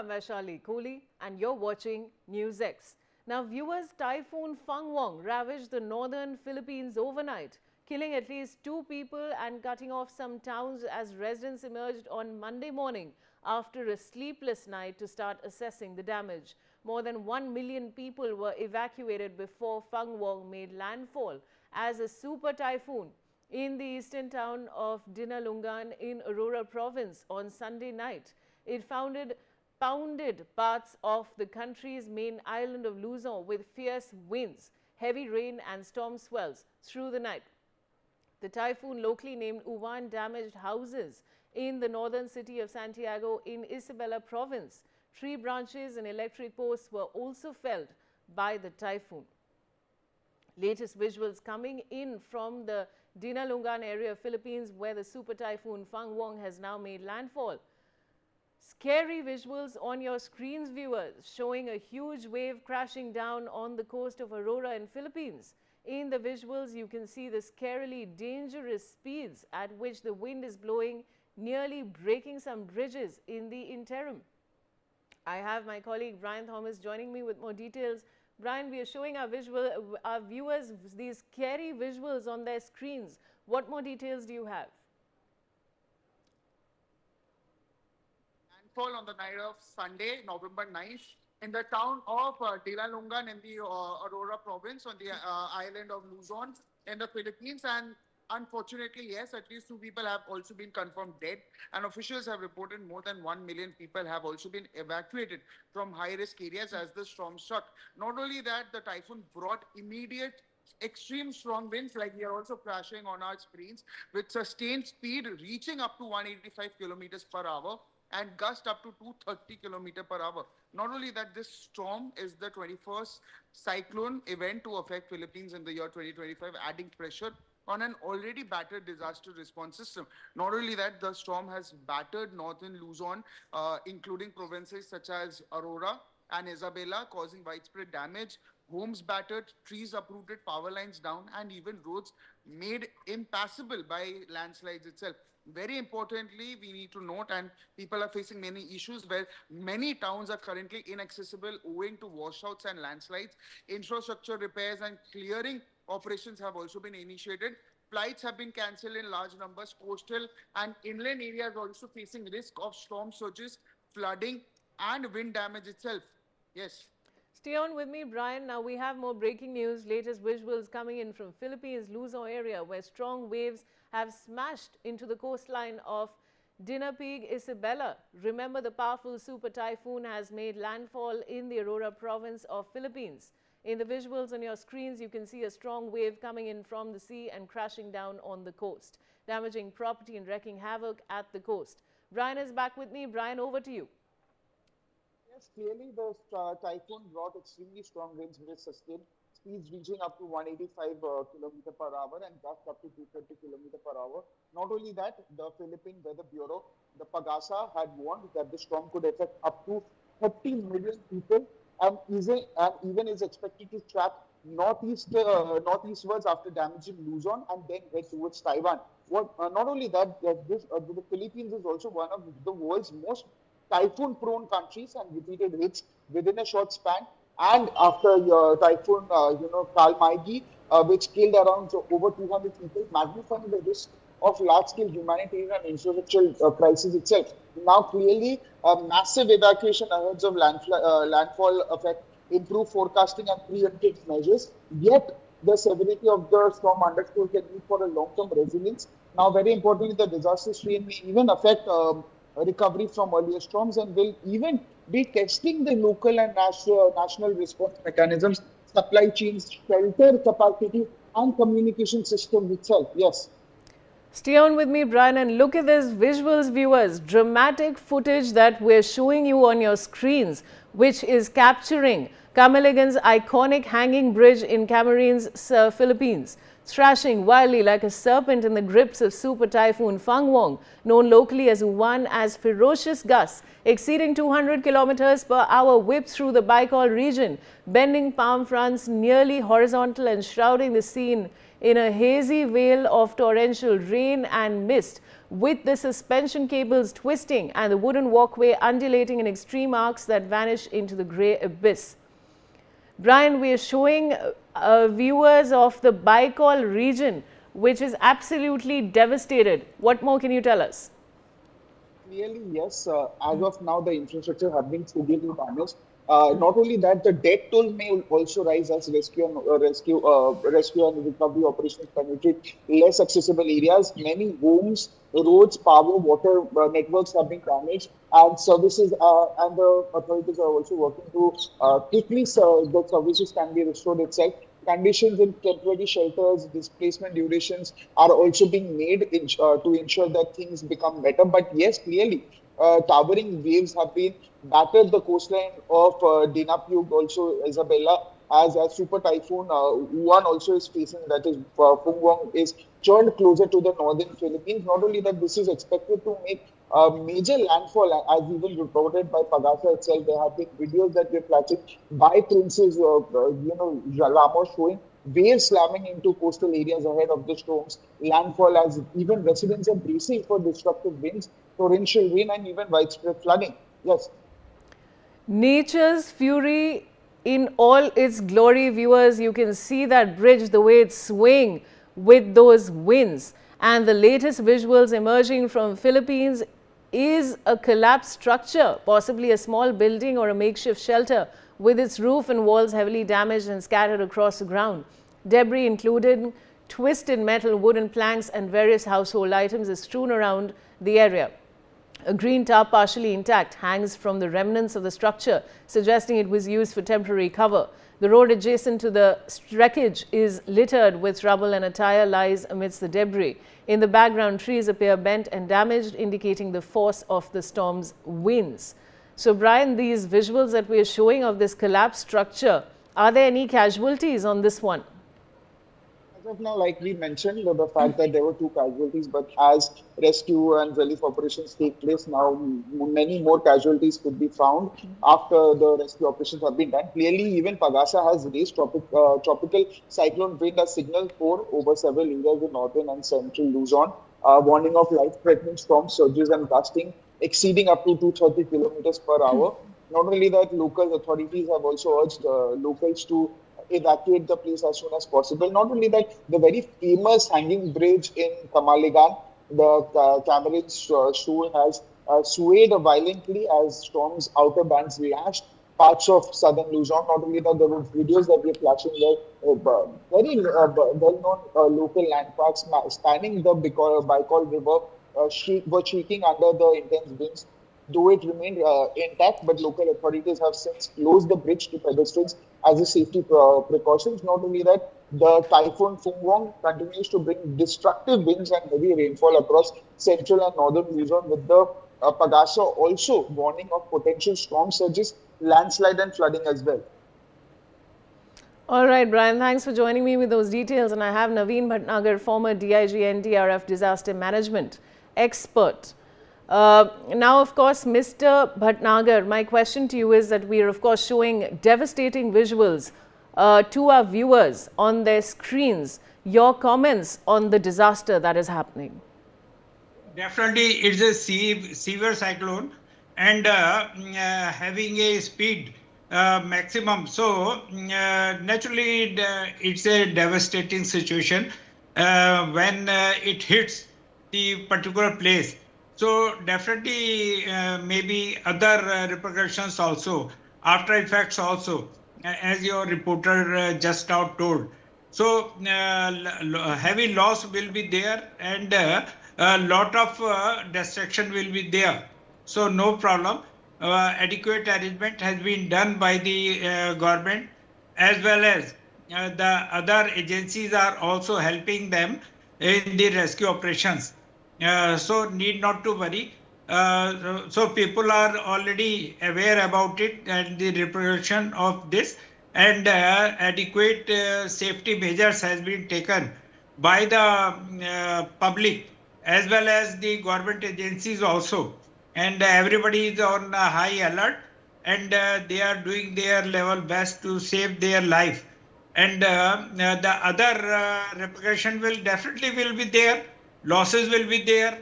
I'm Vaishali Kohli and you're watching NewsX. Now viewers, Typhoon Fung-Wong ravaged the northern Philippines overnight, killing at least 2 people and cutting off some towns as residents emerged on Monday morning after a sleepless night to start assessing the damage. More than 1 million people were evacuated before Fung-Wong made landfall as a super typhoon in the eastern town of Dinalungan in Aurora province on Sunday night. It pounded parts of the country's main island of Luzon with fierce winds, heavy rain and storm swells through the night. The typhoon, locally named Uwan, damaged houses in the northern city of Santiago in Isabela province. Tree branches and electric posts were also felled by the typhoon. Latest visuals coming in from the Dinalungan area of Philippines, where the super typhoon Fung-Wong has now made landfall. Scary visuals on your screens, viewers, showing a huge wave crashing down on the coast of Aurora in Philippines. In the visuals, you can see the scarily dangerous speeds at which the wind is blowing, nearly breaking some bridges in the interim. I have my colleague Brian Thomas joining me with more details. Brian, we are showing our viewers these scary visuals on their screens. What more details do you have? Landfall on the night of Sunday, November 9th, in the town of Dinalungan in the Aurora province on the island of Luzon in the Philippines. And unfortunately, yes, at least 2 people have also been confirmed dead. And officials have reported more than 1 million people have also been evacuated from high-risk areas as the storm struck. Not only that, the typhoon brought immediate extreme strong winds, like we are also flashing on our screens, with sustained speed reaching up to 185 kilometers per hour. And gust up to 230 km per hour. Not only that, this storm is the 21st cyclone event to affect Philippines in the year 2025, adding pressure on an already battered disaster response system. Not only that, the storm has battered northern Luzon, including provinces such as Aurora and Isabela, causing widespread damage, homes battered, trees uprooted, power lines down, and even roads made impassable by landslides itself. Very importantly, we need to note, and people are facing many issues where many towns are currently inaccessible owing to washouts and landslides. Infrastructure repairs and clearing operations have also been initiated. Flights have been cancelled in large numbers. Coastal and inland areas also facing risk of storm surges, flooding, and wind damage itself. Yes. Stay on with me, Brian. Now we have more breaking news. Latest visuals coming in from Philippines, Luzon area, where strong waves have smashed into the coastline of Dinapigue, Isabela. Remember, the powerful super typhoon has made landfall in the Aurora province of Philippines. In the visuals on your screens, you can see a strong wave coming in from the sea and crashing down on the coast, damaging property and wreaking havoc at the coast. Brian is back with me. Brian, over to you. Yes, clearly the typhoon brought extremely strong winds with sustained speeds reaching up to 185 km per hour and gust up to 230 km per hour. Not only that, the Philippine Weather Bureau, the PAGASA, had warned that the storm could affect up to 30 million people and even is expected to track northeastwards after damaging Luzon and then head towards Taiwan. Not only that, the Philippines is also one of the world's most typhoon-prone countries, and repeated hits within a short span. And after typhoon, Kalmaigi, which killed around over 200 people, magnifying the risk of large-scale humanitarian and infrastructural crisis itself. Now, clearly, massive evacuation ahead of landfall affect improved forecasting and preemptive measures. Yet, the severity of the storm underscore can need for a long-term resilience. Now, very importantly, the disaster strain may even affect recovery from earlier storms and will even be testing the local and national response mechanisms, supply chains, shelter capacity, and communication system itself. Yes. Stay on with me, Brian, and look at this visuals, viewers. Dramatic footage that we're showing you on your screens, which is capturing Camiligan's iconic hanging bridge in Camarines, Philippines, thrashing wildly like a serpent in the grips of super typhoon Fung-Wong, known locally as Uwan, as ferocious gusts exceeding 200 kilometers per hour whipped through the Bicol region, bending palm fronts nearly horizontal and shrouding the scene in a hazy veil of torrential rain and mist, with the suspension cables twisting and the wooden walkway undulating in extreme arcs that vanish into the grey abyss. Brian, we are showing viewers of the Baikal region, which is absolutely devastated. What more can you tell us? Clearly, yes. As of now, the infrastructure have been severely damaged. Not only that, the death toll may also rise as rescue and recovery operations penetrate less accessible areas. Many homes, roads, power, water networks have been damaged, and services and the authorities are also working to quickly the services can be restored itself. Conditions in temporary shelters, displacement durations are also being made to ensure that things become better. But yes, clearly, towering waves have been battered the coastline of Dinapug, also Isabella, as a super typhoon. Uwan also is facing, that is, Fung-Wong is churned closer to the northern Philippines. Not only that, this is expected to make a major landfall, as even reported by Pagasa itself. There have been videos that were flashed by Prince's, Ramos showing waves slamming into coastal areas ahead of the storms. Landfall, as even residents are bracing for destructive winds, torrential rain, and even widespread flooding. Yes. Nature's fury in all its glory, viewers. You can see that bridge, the way it's swaying with those winds. And the latest visuals emerging from Philippines is a collapsed structure, possibly a small building or a makeshift shelter, with its roof and walls heavily damaged and scattered across the ground. Debris, including twisted metal, wooden planks and various household items, is strewn around the area. A green tarp, partially intact, hangs from the remnants of the structure, suggesting it was used for temporary cover. The road adjacent to the wreckage is littered with rubble, and a tire lies amidst the debris. In the background, trees appear bent and damaged, indicating the force of the storm's winds. So, Brian, these visuals that we are showing of this collapsed structure, are there any casualties on this one? As of now, like we mentioned, the fact that there were two casualties, but as rescue and relief operations take place now, many more casualties could be found after the rescue operations have been done. Clearly, even Pagasa has raised tropical cyclone wind as signal 4 over several areas in northern and central Luzon, warning of life-threatening storm surges and gusting exceeding up to 230 kilometers per hour. Not only that, local authorities have also urged locals to evacuate the place as soon as possible. Not only that, the very famous hanging bridge in Kamaligan, the Cameron Shoal, has swayed violently as storm's outer bands lashed parts of southern Luzon. Not only that, there were videos that were flashing there, very well-known local landmarks spanning the Baikal River were shaking under the intense winds. Though it remained intact, but local authorities have since closed the bridge to pedestrians as a safety precautions. Not only that, the Typhoon Fung-Wong continues to bring destructive winds and heavy rainfall across central and northern Luzon, with the Pagasa also warning of potential storm surges, landslide and flooding as well. All right, Brian, thanks for joining me with those details. And I have Naveen Bhatnagar, former DIG NDRF disaster management expert. Now, of course, Mr. Bhatnagar, my question to you is that we are, of course, showing devastating visuals to our viewers on their screens. Your comments on the disaster that is happening? Definitely, it's a severe cyclone and having a speed maximum. So, naturally, it's a devastating situation when it hits the particular place. So definitely maybe other repercussions also, after effects also, as your reporter just now told. So heavy loss will be there, and a lot of destruction will be there. So no problem. Adequate arrangement has been done by the government, as well as the other agencies are also helping them in the rescue operations. So need not to worry. So people are already aware about it and the repercussion of this, and adequate safety measures has been taken by the public as well as the government agencies also, and everybody is on high alert, and they are doing their level best to save their life. and the other repercussion will definitely will be there, losses will be there,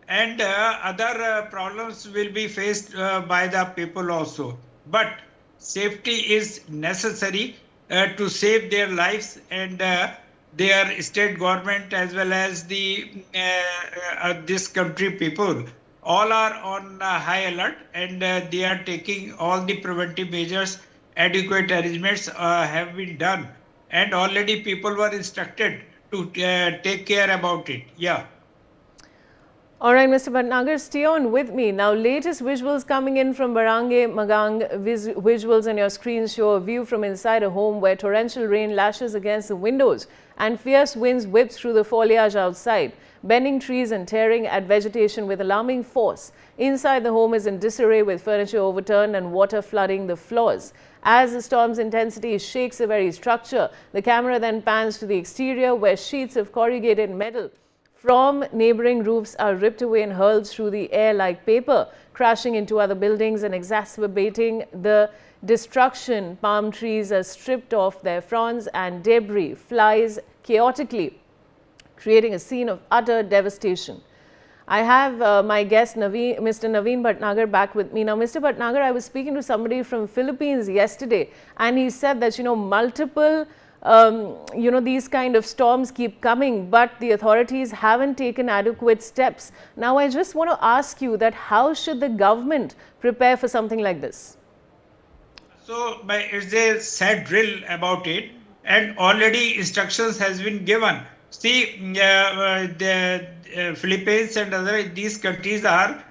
and other problems will be faced by the people also. But safety is necessary to save their lives, and their state government as well as the this country people all are on high alert, and they are taking all the preventive measures. Adequate arrangements have been done, and already people were instructed to take care about it. Yeah. All right, Mr. Bhatnagar, stay on with me. Now, latest visuals coming in from Barangay Magang. Visuals on your screen show a view from inside a home where torrential rain lashes against the windows and fierce winds whip through the foliage outside, bending trees and tearing at vegetation with alarming force. Inside the home is in disarray with furniture overturned and water flooding the floors. As the storm's intensity shakes the very structure, the camera then pans to the exterior where sheets of corrugated metal from neighboring roofs are ripped away and hurled through the air like paper, crashing into other buildings and exacerbating the destruction. Palm trees are stripped of their fronds and debris flies chaotically, creating a scene of utter devastation. I have my guest, Mr. Naveen Bhatnagar, back with me. Now, Mr. Bhatnagar, I was speaking to somebody from Philippines yesterday, and he said that, multiple these kind of storms keep coming, but the authorities haven't taken adequate steps. Now, I just want to ask you that how should the government prepare for something like this? So, it's a set drill about it, and already instructions has been given. See, the Philippines and other these countries are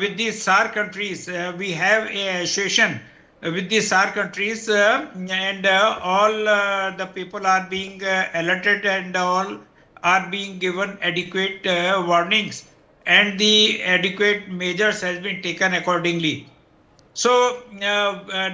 with the SAR countries. We have a association with the SAR countries, and all the people are being alerted, and all are being given adequate warnings, and the adequate measures has been taken accordingly. So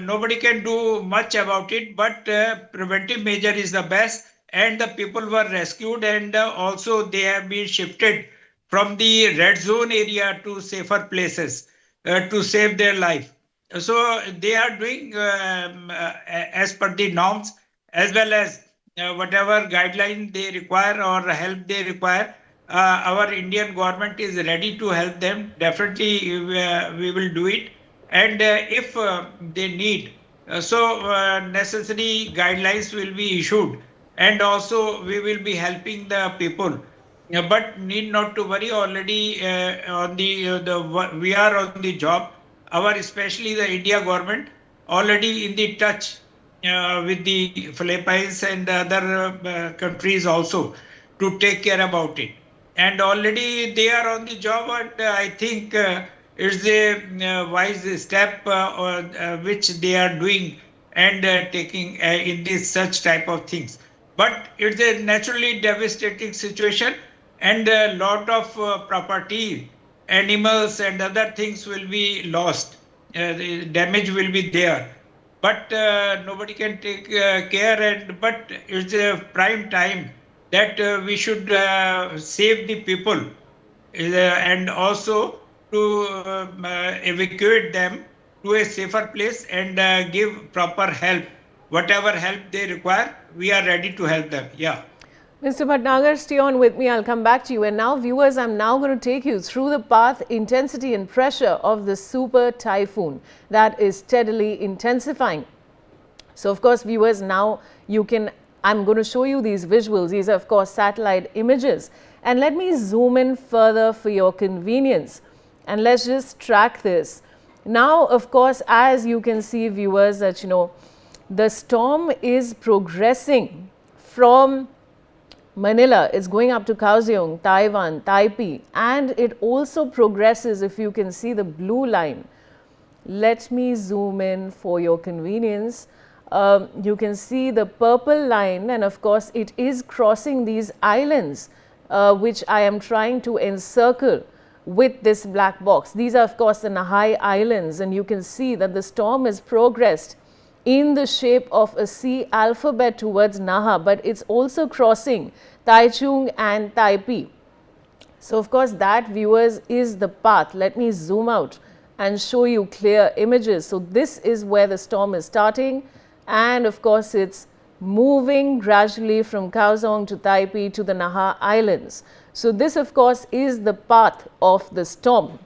nobody can do much about it, but preventive measure is the best, and the people were rescued, and also they have been shifted from the red zone area to safer places to save their life. So they are doing as per the norms, as well as whatever guideline they require or help they require. Our Indian government is ready to help them. Definitely we will do it. And if they need, necessary guidelines will be issued, and also we will be helping the people. But need not to worry. Already on we are on the job. Our, especially the India government, already in the touch with the Philippines and other countries also to take care about it. And already they are on the job, and I think it's a wise step which they are doing and taking in this such type of things. But it's a naturally devastating situation, and a lot of property, animals and other things will be lost. The damage will be there, but nobody can take care. But it's a prime time that we should save the people, and also to evacuate them to a safer place and give proper help. Whatever help they require, we are ready to help them. Yeah. Mr. Bhatnagar, stay on with me. I'll come back to you. And now, viewers, I'm now going to take you through the path, intensity and pressure of the super typhoon that is steadily intensifying. So, of course, viewers, now I'm going to show you these visuals. These are, of course, satellite images. And let me zoom in further for your convenience. And let's just track this. Now, of course, as you can see, viewers, that, the storm is progressing from Manila. It's going up to Kaohsiung, Taiwan, Taipei, and it also progresses, if you can see the blue line. Let me zoom in for your convenience. You can see the purple line, and of course it is crossing these islands, which I am trying to encircle with this black box. These are, of course, the Nahai Islands, and you can see that the storm has progressed in the shape of a C alphabet towards Naha, but it's also crossing Taichung and Taipei. So, of course, that, viewers, is the path. Let me zoom out and show you clear images. So, this is where the storm is starting, and of course, it's moving gradually from Kaohsiung to Taipei to the Naha Islands. So this, of course, is the path of the storm.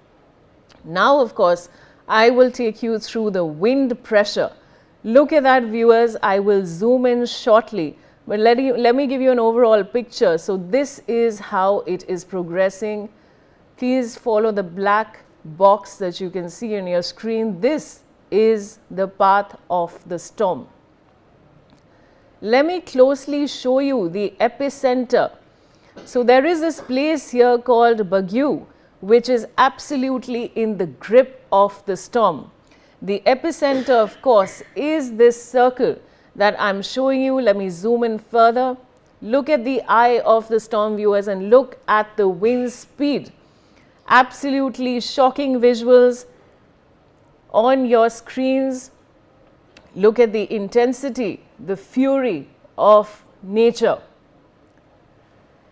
Now, of course, I will take you through the wind pressure. Look at that, viewers. I will zoom in shortly, but let me give you an overall picture. So this is how it is progressing. Please follow the black box that you can see on your screen. This is the path of the storm. Let me closely show you the epicenter. So there is this place here called Baguio, which is absolutely in the grip of the storm. The epicenter, of course, is this circle that I'm showing you. Let me zoom in further. Look at the eye of the storm, viewers, and look at the wind speed. Absolutely shocking visuals on your screens. Look at the intensity, the fury of nature.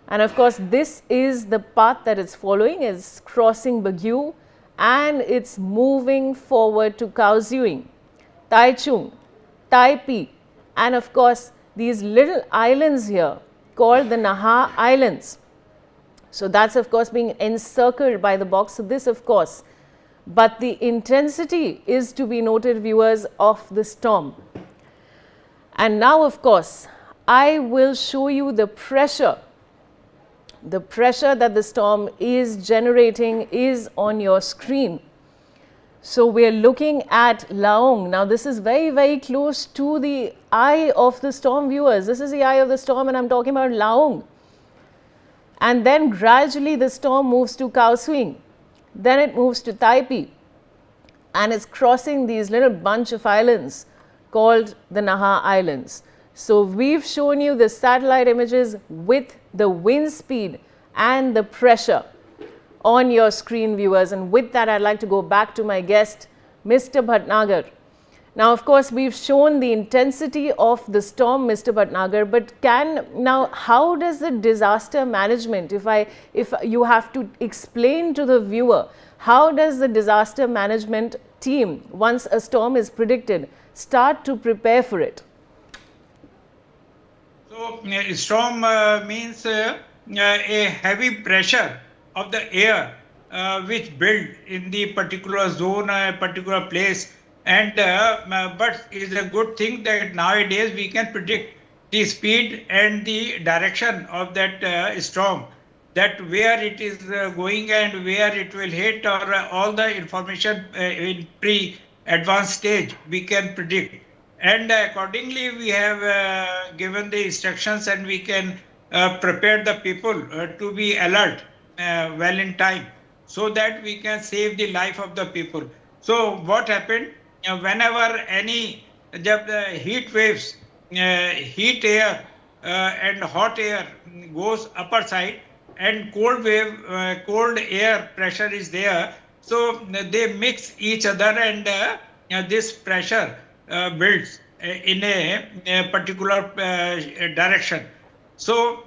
And of course, this is the path that it's following. It's crossing Baguio and it's moving forward to Kaohsiung, Taichung, Taipei, and of course, these little islands here called the Naha Islands. So that's, of course, being encircled by the box. So this, of course, but the intensity is to be noted, viewers, of the storm. And now, of course, I will show you the pressure. The pressure that the storm is generating is on your screen. So we're looking at Laong. Now this is very, very close to the eye of the storm, viewers. This is the eye of the storm and I'm talking about Laong. And then gradually the storm moves to Kaohsiung. Then it moves to Taipei. And it's crossing these little bunch of islands called the Naha Islands. So we've shown you the satellite images with the wind speed and the pressure on your screen, viewers. And with that, I'd like to go back to my guest, Mr. Bhatnagar. Now, of course, we've shown the intensity of the storm, Mr. Bhatnagar, but how does the disaster management, if you have to explain to the viewer, how does the disaster management team, once a storm is predicted, start to prepare for it? So, storm means a heavy pressure of the air which build in the particular zone, a particular place. And but it's a good thing that nowadays we can predict the speed and the direction of that storm, that where it is going and where it will hit, or all the information in pre-advanced stage we can predict. And accordingly, we have given the instructions and we can prepare the people to be alert well in time so that we can save the life of the people. So what happened, whenever any heat waves, heat air and hot air goes upper side and cold wave, cold air pressure is there, so they mix each other and this pressure builds in a particular direction. So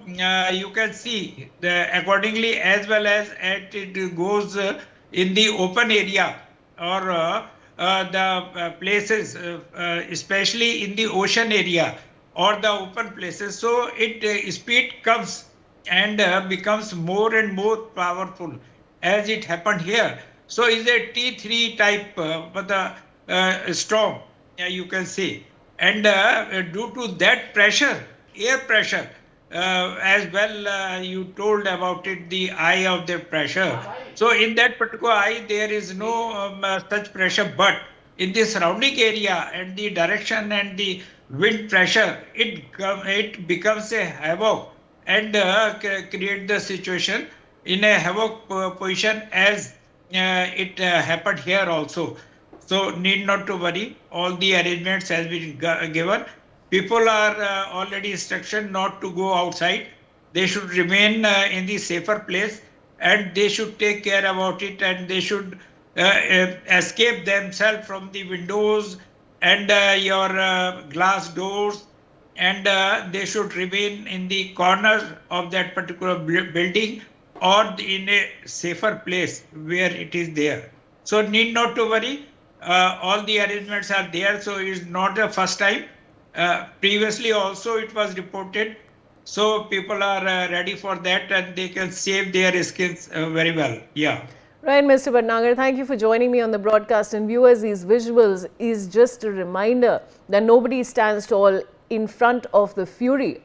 you can see accordingly, as well as it goes in the open area or the places, especially in the ocean area or the open places. So speed comes and becomes more and more powerful, as it happened here. So it's a T3 type storm, you can see. And due to that pressure, air pressure, as well, you told about it, the eye of the pressure. So in that particular eye, there is no such pressure, but in the surrounding area and the direction and the wind pressure, it becomes a havoc and create the situation in a havoc position, as it happened here also. So need not to worry, all the arrangements has been given. People are already instructed not to go outside. They should remain in the safer place and they should take care about it, and they should escape themselves from the windows and your glass doors, and they should remain in the corners of that particular building or in a safer place where it is there. So need not to worry, all the arrangements are there. So it's not the first time Previously also it was reported. So people are ready for that and they can save their skins very well. Yeah. Right, Mr. Bhatnagar, thank you for joining me on the broadcast. And viewers, these visuals is just a reminder that nobody stands tall in front of the fury